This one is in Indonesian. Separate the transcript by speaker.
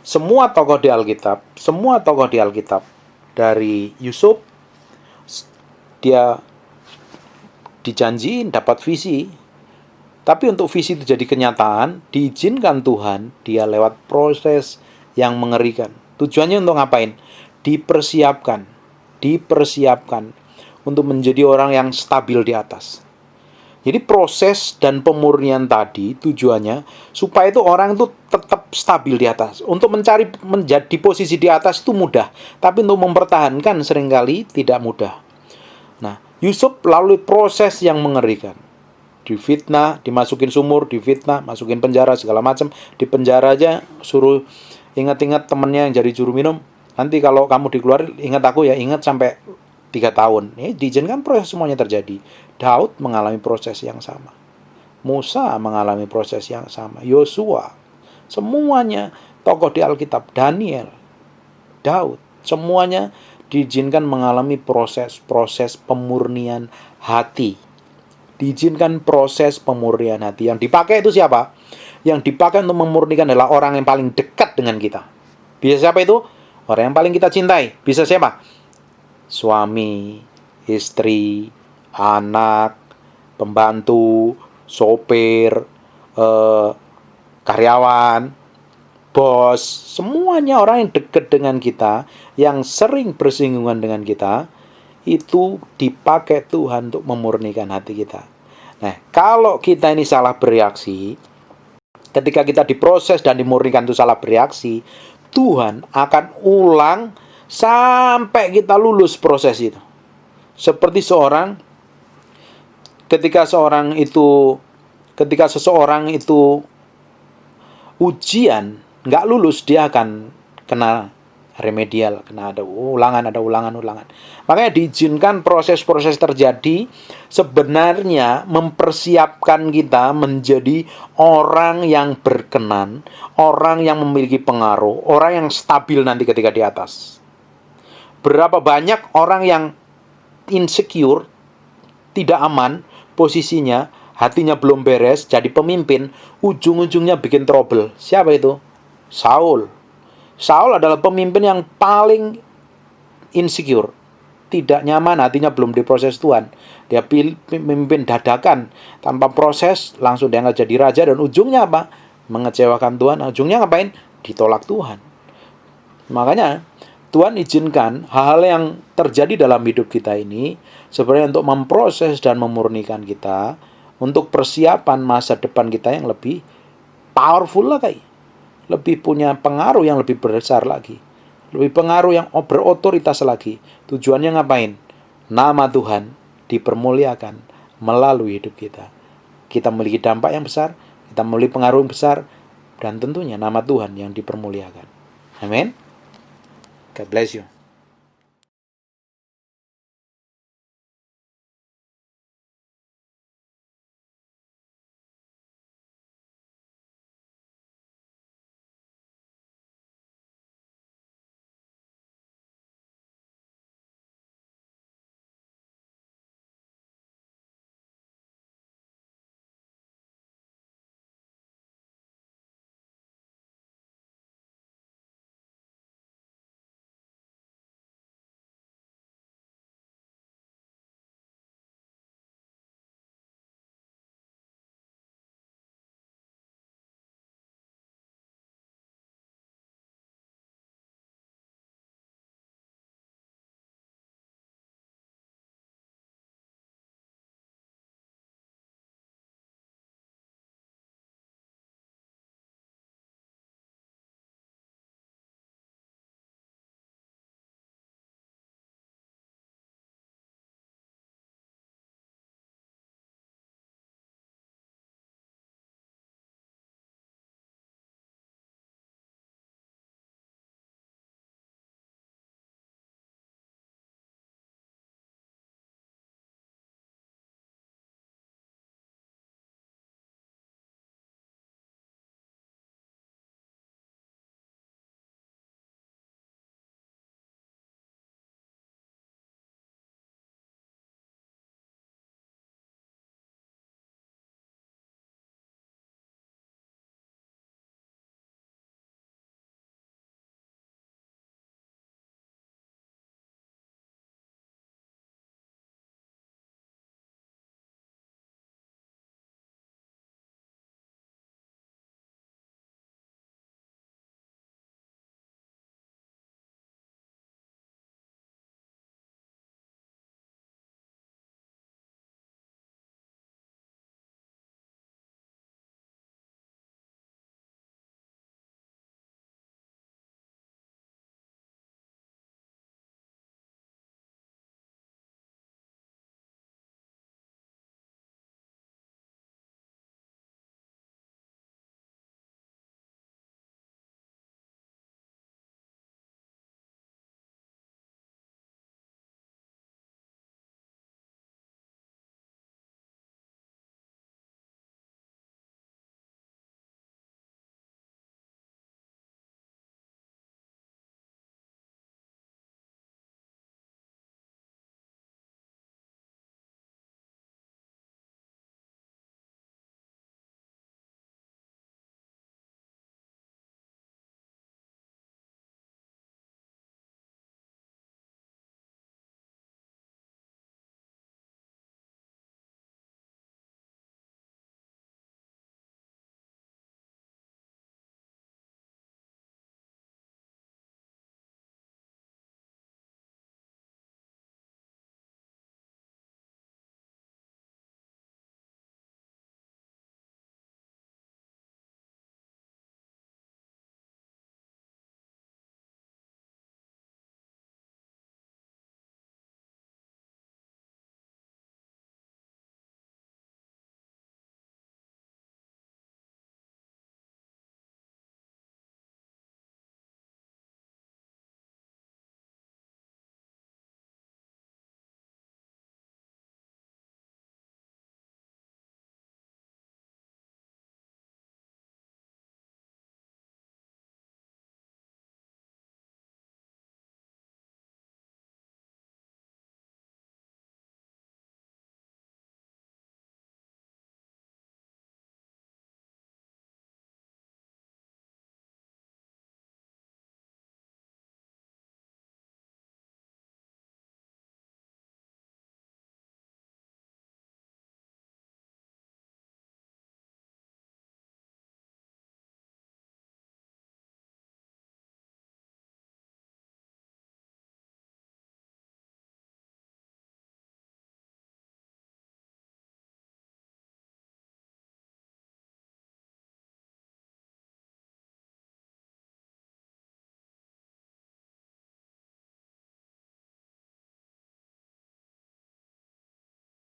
Speaker 1: semua tokoh di Alkitab dari Yusuf, dia dijanjiin dapat visi. Tapi untuk visi itu jadi kenyataan, diizinkan Tuhan, dia lewat proses yang mengerikan. Tujuannya untuk ngapain? Dipersiapkan untuk menjadi orang yang stabil di atas. Jadi proses dan pemurnian tadi tujuannya supaya itu orang itu tetap stabil di atas. Untuk menjadi posisi di atas itu mudah, tapi untuk mempertahankan seringkali tidak mudah. Nah, Yusuf melalui proses yang mengerikan. Difitnah, dimasukin sumur, difitnah, masukin penjara, segala macam. Di penjara aja suruh ingat-ingat temennya yang jadi juru minum. Nanti kalau kamu dikeluarin, ingat aku ya, ingat sampai 3 tahun. Ini diizinkan proses semuanya terjadi. Daud mengalami proses yang sama. Musa mengalami proses yang sama. Yosua. Semuanya tokoh di Alkitab. Daniel. Daud. Semuanya diizinkan mengalami proses pemurnian hati. Diizinkan proses pemurnian hati. Yang dipakai itu siapa? Yang dipakai untuk memurnikan adalah orang yang paling dekat dengan kita. Bisa siapa itu? Orang yang paling kita cintai. Bisa siapa? Suami, istri, anak, pembantu, sopir, karyawan, bos. Semuanya orang yang dekat dengan kita, yang sering bersinggungan dengan kita, itu dipakai Tuhan untuk memurnikan hati kita. Nah, kalau kita ini salah bereaksi, ketika kita diproses dan dimurnikan itu salah bereaksi, Tuhan akan ulang sampai kita lulus proses itu. Seperti ketika seseorang itu ujian nggak lulus, dia akan kena remedial, kena ada ulangan. Makanya diizinkan proses-proses terjadi sebenarnya mempersiapkan kita menjadi orang yang berkenan, orang yang memiliki pengaruh, orang yang stabil nanti ketika di atas. Berapa banyak orang yang insecure, tidak aman posisinya, hatinya belum beres, jadi pemimpin, ujung-ujungnya bikin trouble. Siapa itu? Saul adalah pemimpin yang paling insecure, tidak nyaman, hatinya belum diproses Tuhan. Dia pemimpin dadakan, tanpa proses, langsung diangkat jadi raja, dan ujungnya apa? Mengecewakan Tuhan. Ujungnya ngapain? Ditolak Tuhan. Makanya Tuhan izinkan hal-hal yang terjadi dalam hidup kita ini sebenarnya untuk memproses dan memurnikan kita, untuk persiapan masa depan kita yang lebih powerful lagi, lebih punya pengaruh yang lebih besar lagi, lebih pengaruh yang berotoritas lagi. Tujuannya ngapain? Nama Tuhan dipermuliakan melalui hidup kita. Kita memiliki dampak yang besar, kita memiliki pengaruh yang besar, dan tentunya nama Tuhan yang dipermuliakan. Amin. God bless you.